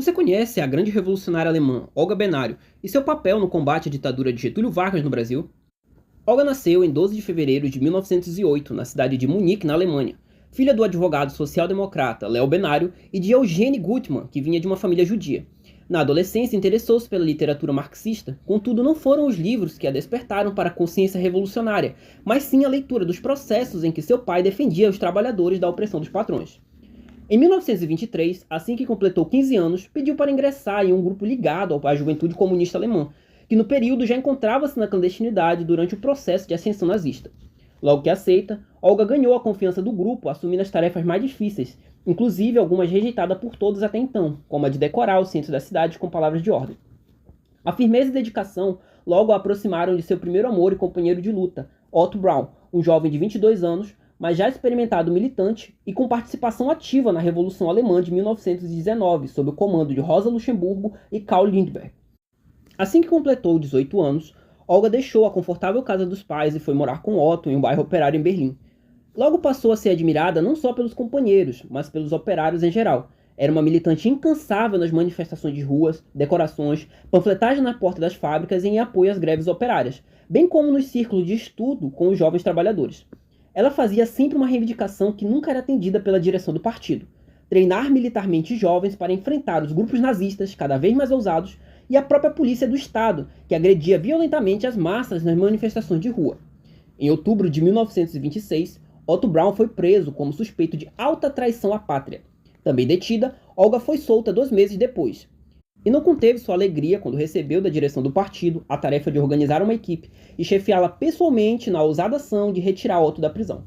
Você conhece a grande revolucionária alemã Olga Benário e seu papel no combate à ditadura de Getúlio Vargas no Brasil? Olga nasceu em 12 de fevereiro de 1908, na cidade de Munique, na Alemanha, filha do advogado social-democrata Léo Benário e de Eugene Gutmann, que vinha de uma família judia. Na adolescência, interessou-se pela literatura marxista, contudo não foram os livros que a despertaram para a consciência revolucionária, mas sim a leitura dos processos em que seu pai defendia os trabalhadores da opressão dos patrões. Em 1923, assim que completou 15 anos, pediu para ingressar em um grupo ligado à Juventude Comunista Alemã, que no período já encontrava-se na clandestinidade durante o processo de ascensão nazista. Logo que aceita, Olga ganhou a confiança do grupo, assumindo as tarefas mais difíceis, inclusive algumas rejeitadas por todos até então, como a de decorar o centro da cidade com palavras de ordem. A firmeza e dedicação logo a aproximaram de seu primeiro amor e companheiro de luta, Otto Braun, um jovem de 22 anos, mas já experimentado militante e com participação ativa na Revolução Alemã de 1919, sob o comando de Rosa Luxemburgo e Karl Lindbergh. Assim que completou 18 anos, Olga deixou a confortável casa dos pais e foi morar com Otto em um bairro operário em Berlim. Logo passou a ser admirada não só pelos companheiros, mas pelos operários em geral. Era uma militante incansável nas manifestações de ruas, decorações, panfletagem na porta das fábricas e em apoio às greves operárias, bem como nos círculos de estudo com os jovens trabalhadores. Ela fazia sempre uma reivindicação que nunca era atendida pela direção do partido: treinar militarmente jovens para enfrentar os grupos nazistas cada vez mais ousados e a própria polícia do Estado, que agredia violentamente as massas nas manifestações de rua. Em outubro de 1926, Otto Braun foi preso como suspeito de alta traição à pátria. Também detida, Olga foi solta 2 meses depois. E não conteve sua alegria quando recebeu da direção do partido a tarefa de organizar uma equipe e chefiá-la pessoalmente na ousada ação de retirar Otto da prisão.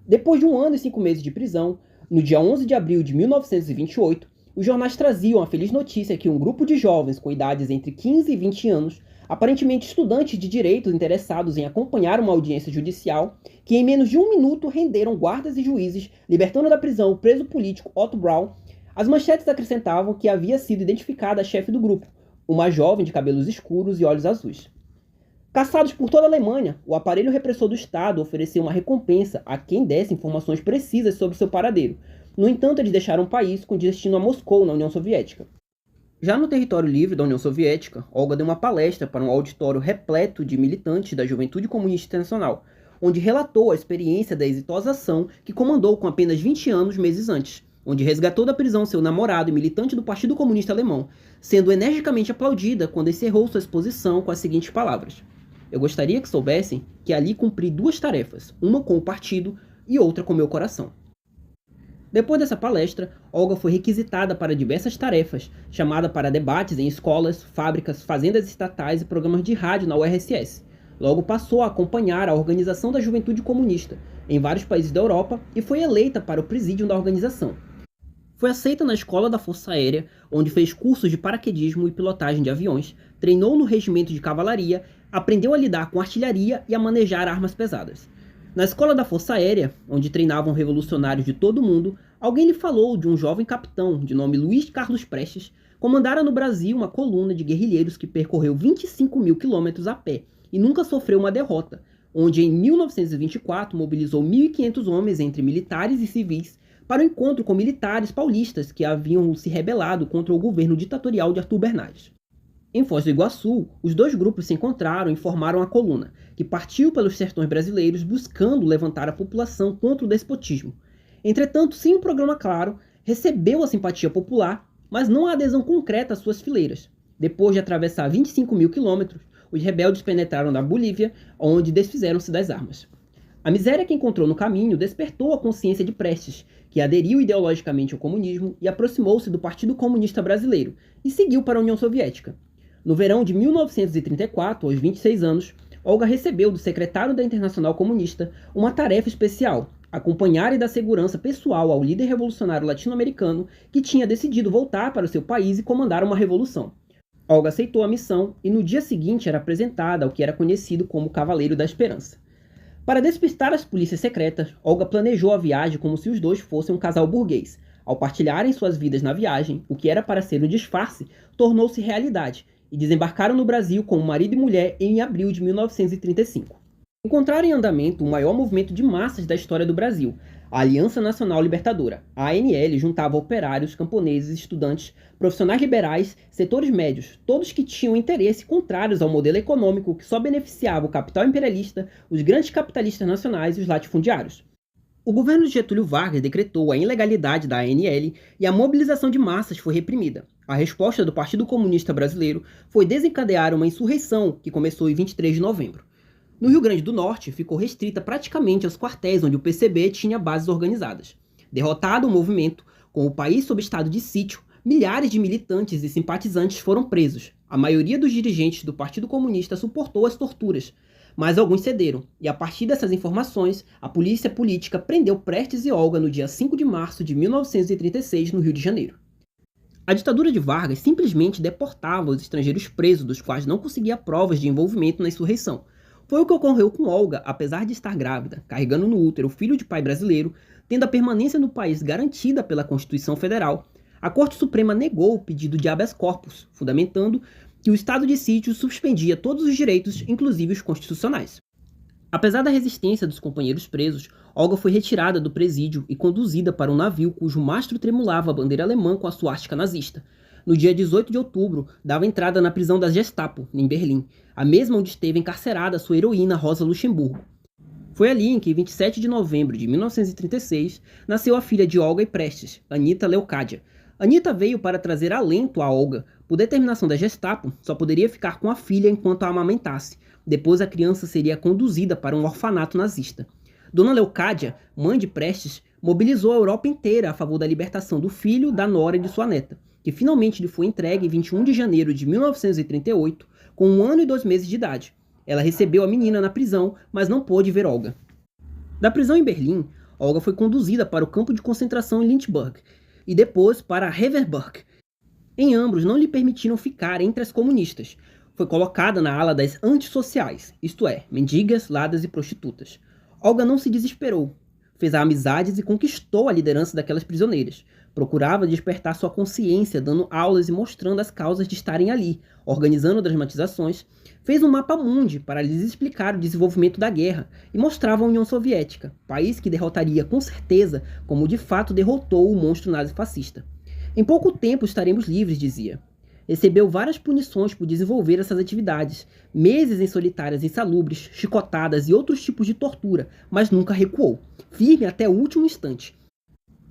Depois de 1 ano e 5 meses de prisão, no dia 11 de abril de 1928, os jornais traziam a feliz notícia que um grupo de jovens com idades entre 15 e 20 anos, aparentemente estudantes de direitos interessados em acompanhar uma audiência judicial, que em menos de 1 minuto renderam guardas e juízes, libertando da prisão o preso político Otto Braun. As manchetes acrescentavam que havia sido identificada a chefe do grupo, uma jovem de cabelos escuros e olhos azuis. Caçados por toda a Alemanha, o aparelho repressor do Estado ofereceu uma recompensa a quem desse informações precisas sobre seu paradeiro. No entanto, eles deixaram o país com destino a Moscou, na União Soviética. Já no território livre da União Soviética, Olga deu uma palestra para um auditório repleto de militantes da Juventude Comunista Internacional, onde relatou a experiência da exitosa ação que comandou com apenas 20 anos meses antes, onde resgatou da prisão seu namorado e militante do Partido Comunista Alemão, sendo energicamente aplaudida quando encerrou sua exposição com as seguintes palavras: "Eu gostaria que soubessem que ali cumpri 2 tarefas, uma com o partido e outra com meu coração." Depois dessa palestra, Olga foi requisitada para diversas tarefas, chamada para debates em escolas, fábricas, fazendas estatais e programas de rádio na URSS. Logo passou a acompanhar a organização da Juventude Comunista em vários países da Europa e foi eleita para o presídio da organização. Foi aceita na Escola da Força Aérea, onde fez cursos de paraquedismo e pilotagem de aviões, treinou no regimento de cavalaria, aprendeu a lidar com artilharia e a manejar armas pesadas. Na Escola da Força Aérea, onde treinavam revolucionários de todo o mundo, alguém lhe falou de um jovem capitão, de nome Luiz Carlos Prestes, comandara no Brasil uma coluna de guerrilheiros que percorreu 25 mil quilômetros a pé e nunca sofreu uma derrota, onde em 1924 mobilizou 1.500 homens entre militares e civis para o encontro com militares paulistas que haviam se rebelado contra o governo ditatorial de Arthur Bernardes. Em Foz do Iguaçu, os 2 grupos se encontraram e formaram a coluna, que partiu pelos sertões brasileiros buscando levantar a população contra o despotismo. Entretanto, sem um programa claro, recebeu a simpatia popular, mas não a adesão concreta às suas fileiras. Depois de atravessar 25 mil quilômetros, os rebeldes penetraram na Bolívia, onde desfizeram-se das armas. A miséria que encontrou no caminho despertou a consciência de Prestes, que aderiu ideologicamente ao comunismo e aproximou-se do Partido Comunista Brasileiro e seguiu para a União Soviética. No verão de 1934, aos 26 anos, Olga recebeu do secretário da Internacional Comunista uma tarefa especial: acompanhar e dar segurança pessoal ao líder revolucionário latino-americano que tinha decidido voltar para o seu país e comandar uma revolução. Olga aceitou a missão e no dia seguinte era apresentada ao que era conhecido como Cavaleiro da Esperança. Para despistar as polícias secretas, Olga planejou a viagem como se os 2 fossem um casal burguês. Ao partilharem suas vidas na viagem, o que era para ser um disfarce tornou-se realidade, e desembarcaram no Brasil como marido e mulher em abril de 1935. Encontraram em andamento o maior movimento de massas da história do Brasil, A Aliança Nacional Libertadora, a ANL, juntava operários, camponeses, estudantes, profissionais liberais, setores médios, todos que tinham interesses contrários ao modelo econômico que só beneficiava o capital imperialista, os grandes capitalistas nacionais e os latifundiários. O governo de Getúlio Vargas decretou a ilegalidade da ANL e a mobilização de massas foi reprimida. A resposta do Partido Comunista Brasileiro foi desencadear uma insurreição que começou em 23 de novembro. No Rio Grande do Norte, ficou restrita praticamente aos quartéis onde o PCB tinha bases organizadas. Derrotado o movimento, com o país sob estado de sítio, milhares de militantes e simpatizantes foram presos. A maioria dos dirigentes do Partido Comunista suportou as torturas, mas alguns cederam, e a partir dessas informações, a polícia política prendeu Prestes e Olga no dia 5 de março de 1936, no Rio de Janeiro. A ditadura de Vargas simplesmente deportava os estrangeiros presos, dos quais não conseguia provas de envolvimento na insurreição. Foi o que ocorreu com Olga, apesar de estar grávida, carregando no útero o filho de pai brasileiro, tendo a permanência no país garantida pela Constituição Federal. A Corte Suprema negou o pedido de habeas corpus, fundamentando que o estado de sítio suspendia todos os direitos, inclusive os constitucionais. Apesar da resistência dos companheiros presos, Olga foi retirada do presídio e conduzida para um navio cujo mastro tremulava a bandeira alemã com a suástica nazista. No dia 18 de outubro, dava entrada na prisão da Gestapo, em Berlim, a mesma onde esteve encarcerada sua heroína Rosa Luxemburgo. Foi ali em que, em 27 de novembro de 1936, nasceu a filha de Olga e Prestes, Anita Leocádia. Anita veio para trazer alento a Olga. Por determinação da Gestapo, só poderia ficar com a filha enquanto a amamentasse. Depois a criança seria conduzida para um orfanato nazista. Dona Leocádia, mãe de Prestes, mobilizou a Europa inteira a favor da libertação do filho, da nora e de sua neta, que finalmente lhe foi entregue em 21 de janeiro de 1938, com 1 ano e 2 meses de idade. Ela recebeu a menina na prisão, mas não pôde ver Olga. Da prisão em Berlim, Olga foi conduzida para o campo de concentração em Lynchburg e depois para Ravensbrück. Em ambos não lhe permitiram ficar entre as comunistas. Foi colocada na ala das antissociais, isto é, mendigas, ladras e prostitutas. Olga não se desesperou. Fez amizades e conquistou a liderança daquelas prisioneiras. Procurava despertar sua consciência, dando aulas e mostrando as causas de estarem ali, organizando dramatizações. Fez um mapa mundi para lhes explicar o desenvolvimento da guerra e mostrava a União Soviética, país que derrotaria com certeza, como de fato derrotou o monstro nazifascista. Em pouco tempo estaremos livres, dizia. Recebeu várias punições por desenvolver essas atividades, meses em solitárias insalubres, chicotadas e outros tipos de tortura, mas nunca recuou, firme até o último instante.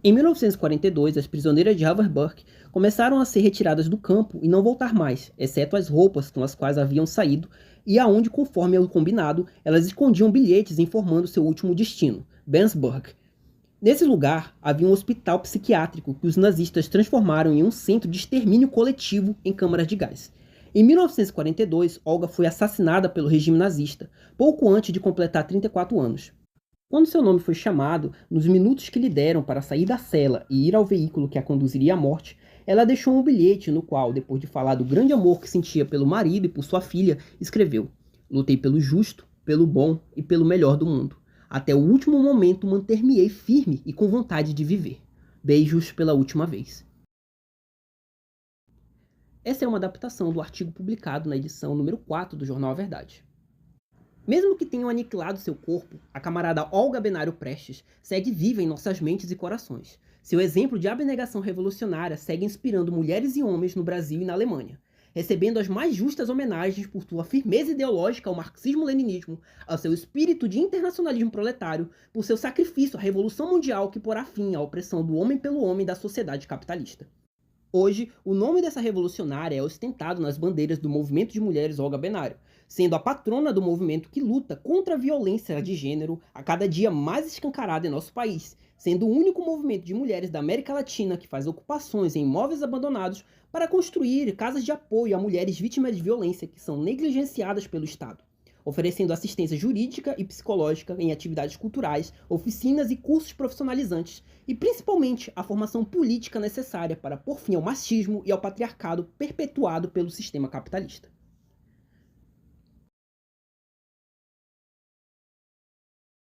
Em 1942, as prisioneiras de Ravensbrück começaram a ser retiradas do campo e não voltar mais, exceto as roupas com as quais haviam saído e aonde, conforme o combinado, elas escondiam bilhetes informando seu último destino, Bensburg. Nesse lugar, havia um hospital psiquiátrico que os nazistas transformaram em um centro de extermínio coletivo em câmaras de gás. Em 1942, Olga foi assassinada pelo regime nazista, pouco antes de completar 34 anos. Quando seu nome foi chamado, nos minutos que lhe deram para sair da cela e ir ao veículo que a conduziria à morte, ela deixou um bilhete no qual, depois de falar do grande amor que sentia pelo marido e por sua filha, escreveu: "Lutei pelo justo, pelo bom e pelo melhor do mundo. Até o último momento manter-me-ei firme e com vontade de viver. Beijos pela última vez." Essa é uma adaptação do artigo publicado na edição número 4 do jornal A Verdade. Mesmo que tenham aniquilado seu corpo, a camarada Olga Benário Prestes segue viva em nossas mentes e corações. Seu exemplo de abnegação revolucionária segue inspirando mulheres e homens no Brasil e na Alemanha, recebendo as mais justas homenagens por sua firmeza ideológica ao marxismo-leninismo, ao seu espírito de internacionalismo proletário, por seu sacrifício à revolução mundial que porá fim à opressão do homem pelo homem da sociedade capitalista. Hoje, o nome dessa revolucionária é ostentado nas bandeiras do Movimento de Mulheres Olga Benário, sendo a patrona do movimento que luta contra a violência de gênero a cada dia mais escancarada em nosso país, sendo o único movimento de mulheres da América Latina que faz ocupações em imóveis abandonados para construir casas de apoio a mulheres vítimas de violência que são negligenciadas pelo Estado, oferecendo assistência jurídica e psicológica em atividades culturais, oficinas e cursos profissionalizantes, e principalmente a formação política necessária para pôr fim ao machismo e ao patriarcado perpetuado pelo sistema capitalista.